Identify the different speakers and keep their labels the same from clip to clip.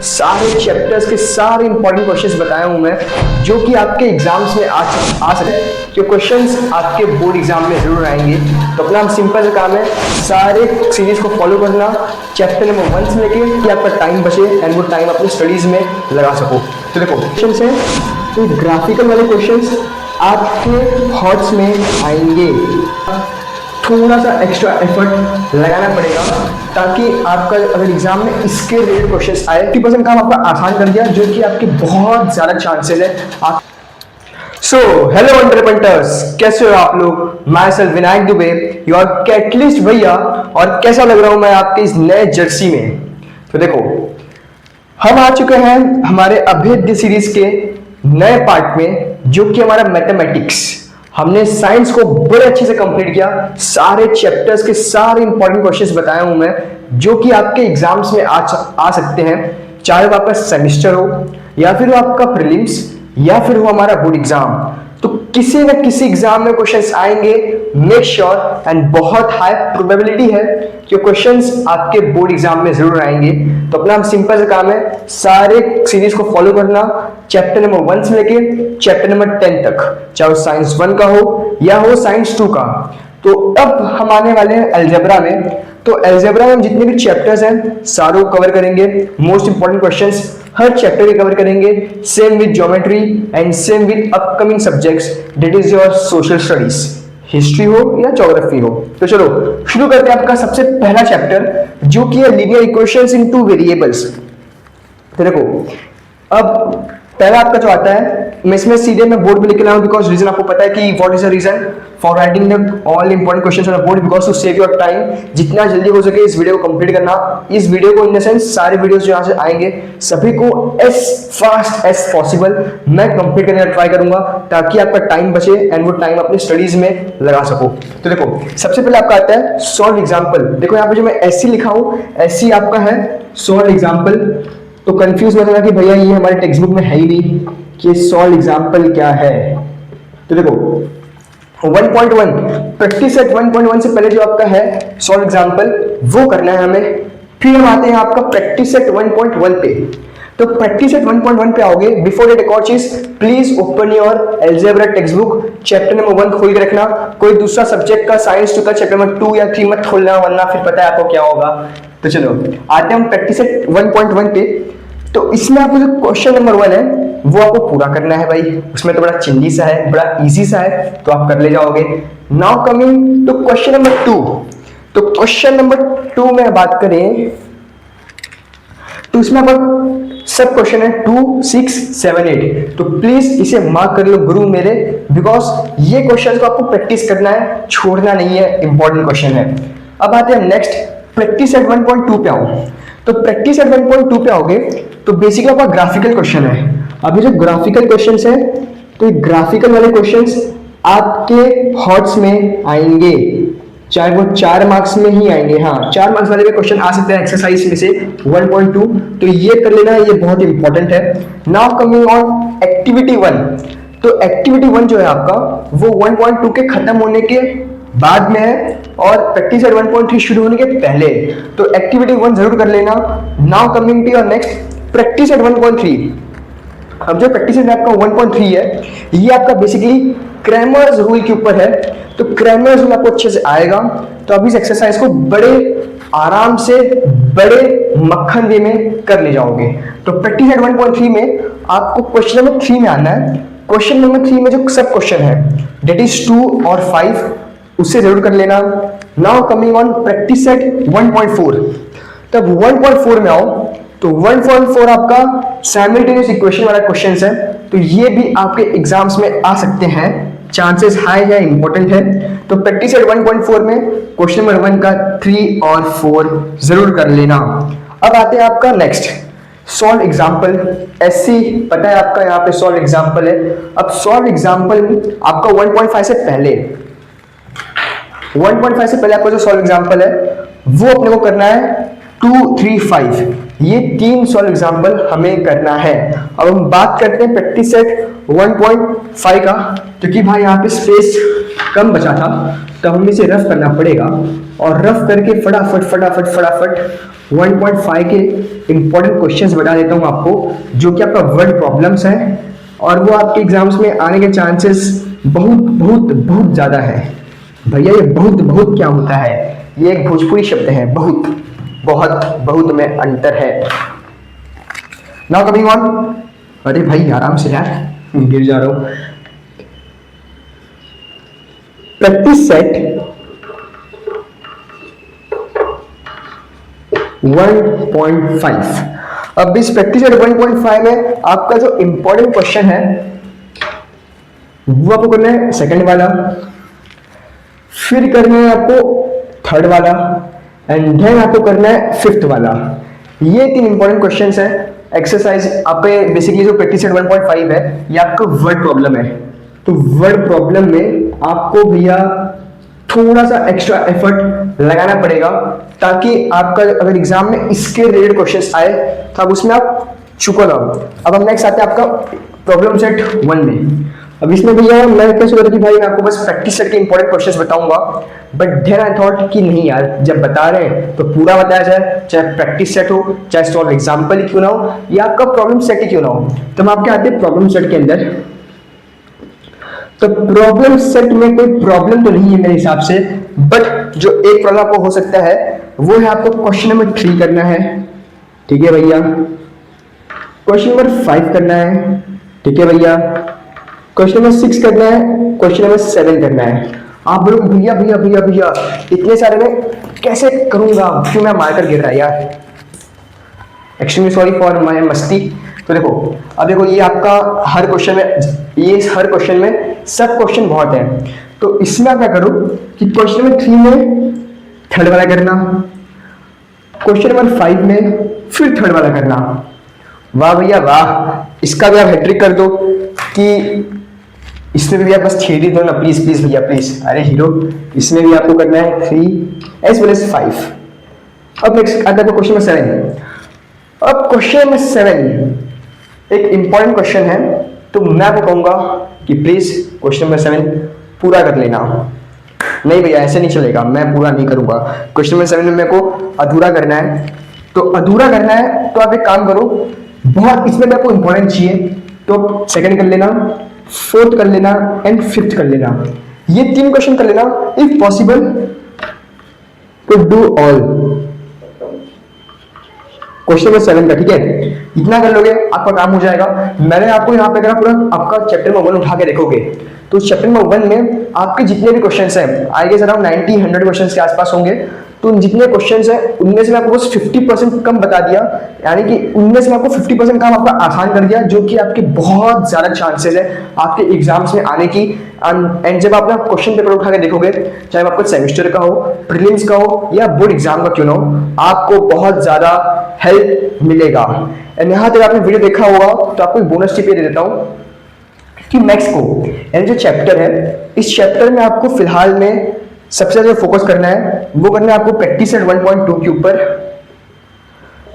Speaker 1: सारे चैप्टर्स के सारे इंपॉर्टेंट क्वेश्चंस बताया हूं मैं, जो कि आपके एग्जाम्स में आ सकते हैं, जो क्वेश्चंस आपके बोर्ड एग्जाम में जरूर आएंगे। तो अपना सिंपल काम है, सारे सीरीज को फॉलो करना चैप्टर नंबर 1 से लेके कि आपका टाइम बचे एंड वो टाइम अपनी स्टडीज में लगा सको। तो देखो क्वेश्चंस है, तो ग्राफिकल वाले क्वेश्चंस आपके थॉट्स में आएंगे, थोड़ा सा एक्स्ट्रा एफर्ट लगाना पड़ेगा ताकि आपका अगर एग्जाम में इसके रिलेटेड क्वेश्चंस आए 50% काम आपका आसान कर दिया, जो कि आपके बहुत ज़्यादा चांसेस है आप। सो हेलो एंटरप्रेन्योर्स, कैसे हो आप लोग? मैं self Vinayak Dubey, your catalyst भैया, और कैसा लग रहा हूं मैं आपके इस नए जर्सी में। तो देखो हम आ चुके हैं हमारे अभेद्य सीरीज के नए पार्ट में, जो कि हमारा मैथमेटिक्स। हमने साइंस को बड़े अच्छे से कंप्लीट किया, सारे चैप्टर्स के सारे इंपॉर्टेंट क्वेश्चंस बताया हूं मैं, जो कि आपके एग्जाम्स में आ सकते हैं, चाहे वो आपका सेमेस्टर हो या फिर वो आपका प्रीलिम्स या फिर वो हमारा बोर्ड एग्जाम। तो किसी न किसी एग्जाम में क्वेश्चंस आएंगे, मेक श्योर, एंड बहुत हाई प्रोबेबिलिटी है कि क्वेश्चंस आपके बोर्ड एग्जाम में जरूर आएंगे। तो अपना सिंपल सा काम है, सारे सीरीज को फॉलो करना चैप्टर नंबर 1 से लेके चैप्टर नंबर 10 तक, चाहे वो साइंस 1 का हो या हो साइंस 2 का। तो अब हम आने वाले हैं अलजेब्रा में। तो अलजेब्रा में हम जितने भी चैप्टर्स हैं सारों को कवर करेंगे, मोस्ट इंपॉर्टेंट क्वेश्चंस हर चैप्टर के कवर करेंगे, same with geometry and same with upcoming subjects, that is your social studies, history हो या ज्योग्राफी हो। तो चलो शुरू करते हैं आपका सबसे पहला चैप्टर, जो कि है लीनियर इक्वेशंस इन 2 वेरिएबल्स। तो देखो अब पहला आपका जो आता है, मैं इसमें सीधे मैं बोर्ड पे लिख रहा हूं, बिकॉज रीजन आपको पता है कि what is the reason for writing the all important questions on the board, because to save your time. जितना जल्दी हो सके इस वीडियो को कंप्लीट करना। इस वीडियो को इन द सेंस सारे वीडियोस जो यहाँ से आएंगे सभी को एज फास्ट एज पॉसिबल मैं कंप्लीट करने का ट्राई करूंगा, ताकि आपका टाइम बचे एंड वो टाइम अपनी स्टडीज में लगा सको। तो देखो सबसे पहले आपका आता है सॉल्व एग्जाम्पल। देखो यहाँ पे जो मैं एससी लिखा हूँ, एससी आपका है सॉल्व एग्जाम्पल। तो कंफ्यूज मत होना कि भैया ये हमारे टेक्स्ट बुक में है ही नहीं कि सॉल्व एग्जाम्पल क्या है। तो देखो 1.1 प्रैक्टिस सेट 1.1 से पहले जो आपका है सॉल्व एग्जाम्पल वो करना है हमें। फिर हम आते हैं आपका प्रैक्टिस सेट 1.1 पे। तो प्रैक्टिस सेट 1.1 पे आओगे, बिफोर दैट एक और चीज, please open your algebra text book, chapter number 1 खोल के रखना। कोई दूसरा सब्जेक्ट का साइंस 2 का चैप्टर नंबर 2 या 3 मत खोलना, वरना फिर पता है आपको क्या होगा। तो चलो आते हैं हम प्रैक्टिस सेट 1.1 पे। तो इसमें आपको जो क्वेश्चन नंबर 1 है वो आपको पूरा करना है भाई, उसमें तो बड़ा चिंदी सा है, बड़ा इजी सा है, तो आप कर ले जाओगे। Now coming to question number 2। तो क्वेश्चन नंबर 2 में बात करें तो इसमें आपका सब क्वेश्चन है 2, 6, 7, 8। तो प्लीज इसे मार्क कर लो गुरु मेरे, बिकॉज ये क्वेश्चन को आपको प्रैक्टिस करना है, छोड़ना नहीं है, इंपॉर्टेंट क्वेश्चन है। अब आते हैं नेक्स्ट प्रैक्टिस एट 1.2 पे आओ। तो प्रैक्टिस एट 1.2 पे आओगे तो बेसिकली आपका ग्राफिकल क्वेश्चन है। अभी जो ग्राफिकल क्वेश्चंस है, तो ग्राफिकल वाले क्वेश्चंस आपके हॉट्स में आएंगे, चाहे वो 4 मार्क्स में ही आएंगे। हाँ 4 मार्क्स वाले भी क्वेश्चन आ सकते हैं एक्सरसाइज में से 1.2, तो ये कर लेना, ये बहुत इंपॉर्टेंट है। Now coming on activity 1। तो एक्टिविटी 1 जो है आपका वो 1.2 के खत्म होने के बाद में है और प्रैक्टिस एट 1.3 शुरू होने के पहले, तो एक्टिविटी 1 जरूर कर लेना। Now coming to your next practice at 1.3। अब जो प्रैक्टिस एट आपका 1.3 है, ये आपका बेसिकली क्रैमर्स रूल के ऊपर है। तो क्रैमर्स रूल आपको अच्छे से आएगा, तो अब इस एक्सरसाइज को बड़े आराम से, बड़े मक्खन वे में कर ले जाओगे। तो प्रैक्टिस एट 1.3 में आपको क्वेश्चन नंबर 3 में आना है। क्वेश्चन नंबर 3 में जो सब क्वेश्चन है डेट इज 2 और 5, उससे जरूर कर लेना। Now coming on practice set 1.4। तब 1.4 में आओ तो 1.4 आपका साइमल्टेनियस इक्वेशन वाला क्वेश्चंस है, तो ये भी आपके एग्जाम्स में आ सकते हैं, चांसेस हाई है, इंपॉर्टेंट है। तो प्रैक्टिस सेट 1.4 में क्वेश्चन नंबर 1 का 3 और 4 जरूर कर लेना। अब आते हैं आपका नेक्स्ट सॉल्व एग्जाम्पल। एससी पता है आपका, यहाँ पे सॉल्व एग्जाम्पल है। अब सॉल्व एग्जाम्पल आपका 1.5 से पहले, 1.5 से पहले आपका जो सॉल्व एग्जाम्पल है वो अपने को करना है 2, 3, 5। ये 3 सॉल्व एग्जाम्पल हमें करना है। अब हम बात करते हैं प्रैक्टिस सेट 1.5 का, क्योंकि भाई यहाँ पे स्पेस कम बचा था, तो हमें इसे रफ करना पड़ेगा और रफ करके फटाफट फटाफट फटाफट 1.5 के इंपॉर्टेंट क्वेश्चंस बता देता हूँ आपको, जो कि आपका वर्ड प्रॉब्लम्स है और वो आपके एग्जाम्स में आने के चांसेस बहुत बहुत बहुत ज़्यादा है। भैया ये बहुत बहुत क्या होता है? ये एक भोजपुरी शब्द है, बहुत बहुत बहुत में अंतर है। नाउ कमिंग ऑन, अरे भाई आराम से यार, गिर जा रहा हूँ। Practice set 1.5। अब इस प्रैक्टिस सेट 1.5 में आपका जो इंपॉर्टेंट क्वेश्चन है वो आपको करना है सेकंड वाला, फिर करना है आपको थर्ड वाला एंड देन आपको करना है फिफ्थ वाला। ये 3 इंपॉर्टेंट क्वेश्चंस हैं। एक्सरसाइज आप पे बेसिकली जो प्रैक्टिस सेट 1.5 है ये आपका वर्ड प्रॉब्लम है, तो वर्ड प्रॉब्लम में आपको भैया थोड़ा सा एक्स्ट्रा एफर्ट लगाना पड़ेगा ताकि आपका अगर एग्जाम में इसके रिलेटेड क्वेश्चंस आए तो आप उसमें आप चुको ना। अब हम नेक्स्ट आते हैं आपका प्रॉब्लम सेट 1 में। अब इसमें भैया मैं क्या सोच रहा था कि भाई मैं आपको बस प्रैक्टिस सेट के इंपॉर्टेंट क्वेश्चंस बताऊंगा, बट देन आई थॉट कि नहीं यार, जब बता रहे हैं तो पूरा बताया जाए, चाहे प्रैक्टिस सेट हो चाहे सॉल्व एग्जाम्पल ही क्यों ना हो या आपका प्रॉब्लम सेट ही क्यों ना हो। तो हम आपके आते हैं प्रॉब्लम सेट के अंदर। तो प्रॉब्लम सेट में कोई प्रॉब्लम तो नहीं है मेरे हिसाब से, बट जो एक प्रॉब्लम आपको हो सकता है वो है आपको क्वेश्चन नंबर 3 करना है, ठीक है भैया। क्वेश्चन नंबर 5 करना है, ठीक है भैया। क्वेश्चन नंबर 6 करना है, क्वेश्चन नंबर 7 करना है। आप बोलोगे भैया भैया भैया भैया इतने सारे में कैसे करूंगा, क्यों मैं मारकर गिर रहा है यार, एक्सट्रीमली सॉरी फॉर माय मस्ती। तो देखो अब देखो ये आपका हर क्वेश्चन में, ये हर क्वेश्चन में सब क्वेश्चन बहुत है, तो इसमें आप क्या करो कि क्वेश्चन नंबर 3 में थर्ड वाला करना, क्वेश्चन नंबर 5 में फिर थर्ड वाला करना। वाह भैया वाह, इसका भी आप हैट्रिक कर दो कि इसमें भी आप बस थ्योरी दो ना, प्लीज प्लीज भैया प्लीज। अरे हीरो, इसमें भी आपको करना है 3 एज वेल एज 5। अब नेक्स्ट आता है क्वेश्चन नंबर 7। अब क्वेश्चन नंबर 7 एक इंपॉर्टेंट क्वेश्चन है, तो मैं आपको कहूंगा कि प्लीज क्वेश्चन नंबर 7 पूरा कर लेना। नहीं भैया ऐसे नहीं चलेगा, मैं पूरा नहीं करूंगा। क्वेश्चन नंबर 7 में मेरे को अधूरा करना है, तो अधूरा करना है तो आप एक काम करो, बहुत इसमें भी आपको इंपॉर्टेंट चाहिए तो सेकंड कर लेना, फोर्थ कर लेना एंड फिफ्थ कर लेना। ये 3 क्वेश्चन कर लेना if possible to do all question number 7 का, ठीक है। इतना कर लोगे आपका काम हो जाएगा। मैंने आपको यहाँ पे अगर पूरा आपका चैप्टर नंबर 1 उठा के देखोगे तो चैप्टर नंबर 1 में आपके जितने भी क्वेश्चंस हैं आई गेस अराउंड 90-100 क्वेश्चंस के आसपास होंगे, तो उन जितने क्वेश्चंस हैं उनमें से मैं आपको बस 50% कम बता दिया, यानी कि उनमें से मैं आपको 50% काम आपका आसान कर दिया, जो कि आपके बहुत ज्यादा चांसेस है आपके एग्जाम्स में आने की। एंड जब आप क्वेश्चन पेपर उठा के देखोगे, चाहे आपको सेमेस्टर का हो, प्रीलिम्स का हो या बोर्ड एग्जाम का क्यों ना हो, आपको बहुत ज्यादा हेल्प मिलेगा। एंड यहाँ तक आपने वीडियो देखा होगा तो आपको एक बोनस टिप दे देता हूँ कि मैथ्स को यानी जो चैप्टर है, इस चैप्टर में आपको फिलहाल में सबसे ज्यादा फोकस करना है वो करना है आपको प्रैक्टिस सेट 1.2 के ऊपर,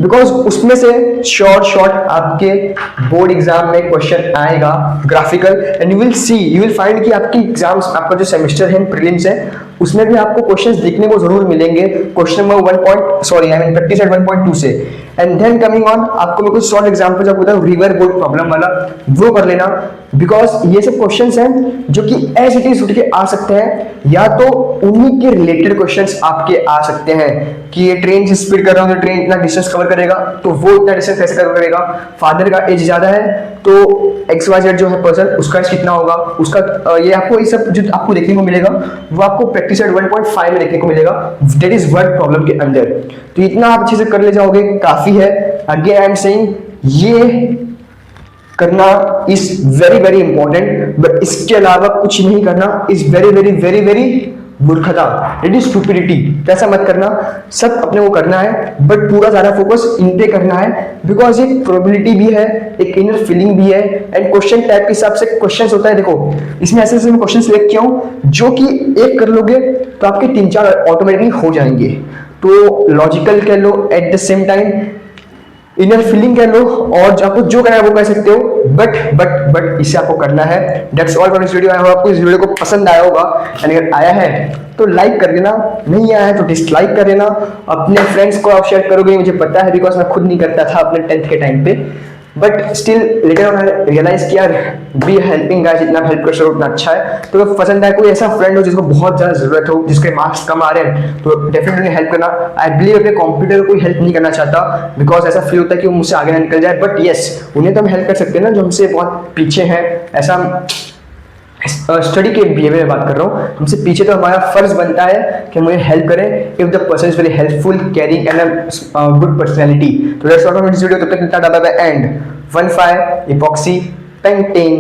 Speaker 1: बिकॉज उसमें से शॉर्ट आपके बोर्ड एग्जाम में क्वेश्चन आएगा graphical, and you will find कि आपकी एग्जाम्स, आपका जो सेमेस्टर है प्रीलिम्स है उसमें भी आपको क्वेश्चंस देखने को जरूर मिलेंगे क्वेश्चन नंबर प्रैक्टिस सेट 1.2 से। एंड देन कमिंग ऑन आपको मैं कुछ सॉल्व एग्जाम्पल जो बताऊं रिवर बोर्ड प्रॉब्लम वाला वो कर लेना, बिकॉज ये सब क्वेश्चंस हैं जो कि एज इट इज उठ के आ सकते हैं, या तो उन्हीं के रिलेटेड क्वेश्चंस आपके आ सकते हैं कि ये ट्रेन से स्पीड कर रहा हूं तो ट्रेन इतना डिस्टेंस कवर करेगा, तो वो इतना डिस्टेंस कैसे कवर करेगा, फादर का एज ज्यादा है तो XYZ जो है पर्सन उसका एज कितना होगा, उसका ये आपको ये सब जो आपको देखने को मिलेगा वो आपको प्रैक्टिस सेट 1.5 में देखने को मिलेगा, दैट इज वर्ड प्रॉब्लम के अंदर। तो इतना आप अच्छे से कर ले जाओगे काफी है। अगेन आई एम सेइंग ये करना is very very important, but इसके अलावा कुछ नहीं करना is very very very very मूर्खता, इट इज स्टूपिडिटी। ऐसा मत करना, सब अपने को करना है बट पूरा ज्यादा फोकस इन पे करना है, बिकॉज एक प्रोबेबिलिटी भी है, एक इनर फीलिंग भी है, एंड क्वेश्चन टाइप के हिसाब से क्वेश्चंस होता है। देखो इसमें ऐसे ऐसे क्वेश्चन सिलेक्ट किया हूं जो कि एक कर लोगे तो आपके 3-4 ऑटोमेटिकली हो जाएंगे, तो लॉजिकल कह लो at the same time inner feeling कह लो और आपको जो करना है वो कर सकते हो, बट इसे आपको करना है। That's all for this video. I hope आपको इस वीडियो को पसंद आया होगा, एंड अगर आया है तो लाइक कर देना, नहीं आया है तो डिसलाइक कर देना। अपने फ्रेंड्स को आप शेयर करोगे मुझे पता है, बिकॉज मैं खुद नहीं करता था अपने 10th के टाइम पे, but still later on realise किया बी हेल्पिंग गाइस, जितना हेल्प कर सको उतना अच्छा है। तो अगर पसंद आए, कोई ऐसा फ्रेंड हो जिसको बहुत ज्यादा जरूरत हो, जिसके मार्क्स कम आ रहे हैं, तो डेफिनेटली हेल्प करना। आई बिलीव अपने कंप्यूटर को हेल्प नहीं करना चाहता, बिकॉज ऐसा फील होता है कि वो मुझसे आगे ना निकल जाए, बट येस उन्हें तो हम हेल्प कर सकते हैं ना जो हमसे बहुत पीछे हैं। ऐसा स्टडी के बिहेवियर में बात कर रहा हूँ, हमसे पीछे, तो हमारा फर्ज बनता है कि हम उन्हें हेल्प करें if the person is very helpful, caring and good personality. तो let's talk about this video. तब तक tata bye bye and 15 epoxy painting